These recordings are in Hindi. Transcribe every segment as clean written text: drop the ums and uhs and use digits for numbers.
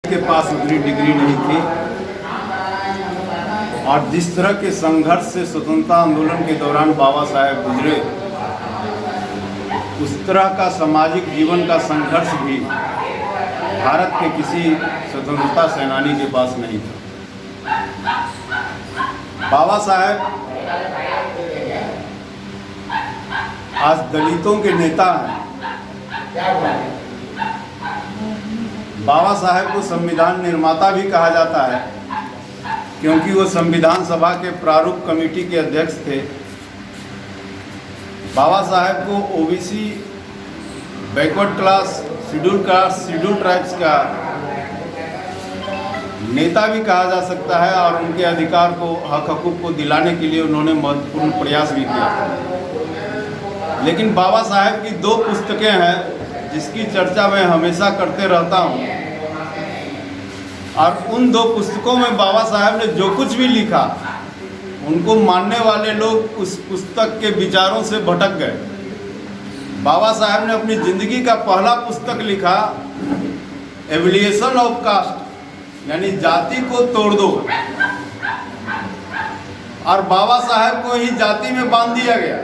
के पास उतनी डिग्री नहीं थी और जिस तरह के संघर्ष से स्वतंत्रता आंदोलन के दौरान बाबा साहेब गुजरे, उस तरह का सामाजिक जीवन का संघर्ष भी भारत के किसी स्वतंत्रता सेनानी के पास नहीं था। बाबा साहेब आज दलितों के नेता हैं। बाबा साहेब को संविधान निर्माता भी कहा जाता है क्योंकि वो संविधान सभा के प्रारूप कमेटी के अध्यक्ष थे। बाबा साहेब को OBC, backward class, schedule caste, schedule tribes का नेता भी कहा जा सकता है और उनके अधिकार को, हक हकूक़ को दिलाने के लिए उन्होंने महत्वपूर्ण प्रयास भी किया। लेकिन बाबा साहेब की दो पुस्तकें हैं जिसकी चर्चा मैं हमेशा करते रहता हूँ, और उन दो पुस्तकों में बाबा साहेब ने जो कुछ भी लिखा, उनको मानने वाले लोग उस पुस्तक के विचारों से भटक गए। बाबा साहेब ने अपनी ज़िंदगी का पहला पुस्तक लिखा, एवोल्यूशन ऑफ कास्ट, यानी जाति को तोड़ दो, और बाबा साहेब को ही जाति में बांध दिया गया।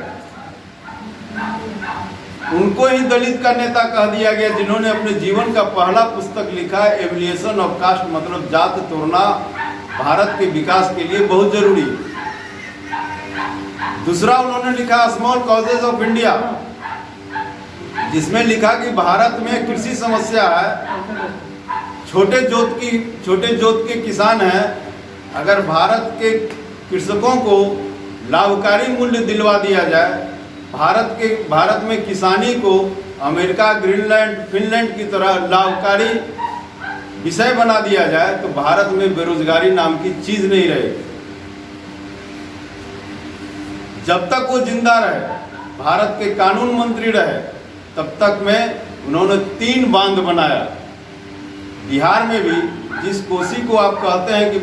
उनको ही दलित का नेता कह दिया गया, जिन्होंने अपने जीवन का पहला पुस्तक लिखा, एवोल्यूशन ऑफ कास्ट, मतलब जात तोड़ना भारत के विकास के लिए बहुत जरूरी है। दूसरा उन्होंने लिखा स्मॉल कॉजेज ऑफ इंडिया, जिसमें लिखा कि भारत में कृषि समस्या है, छोटे जोत के किसान हैं। अगर भारत के कृषकों को लाभकारी मूल्य दिलवा दिया जाए, भारत में किसानी को अमेरिका, ग्रीनलैंड, फिनलैंड की तरह लाभकारी विषय बना दिया जाए, तो भारत में बेरोजगारी नाम की चीज़ नहीं रहेगी। जब तक वो जिंदा रहे, भारत के कानून मंत्री रहे, तब तक में उन्होंने 3 बांध बनाया। बिहार में भी जिस कोसी को आप कहते हैं कि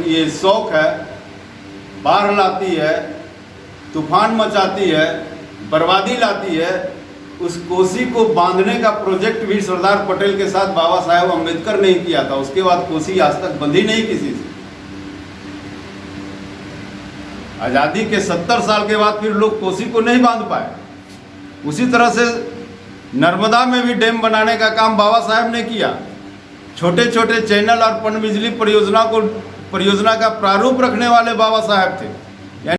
ये शौक है, बाढ़ लाती है, तूफान मचाती है, बर्बादी लाती है, उस कोसी को बांधने का प्रोजेक्ट भी सरदार पटेल के साथ बाबा साहेब अम्बेडकर ने ही किया था। उसके बाद कोसी आज तक बंधी नहीं किसी से। आज़ादी के 70 साल के बाद फिर लोग कोसी को नहीं बांध पाए। उसी तरह से नर्मदा में भी डैम बनाने का काम बाबा साहेब ने किया। छोटे छोटे चैनल और पनबिजली परियोजना का प्रारूप रखने वाले बाबा साहेब थे।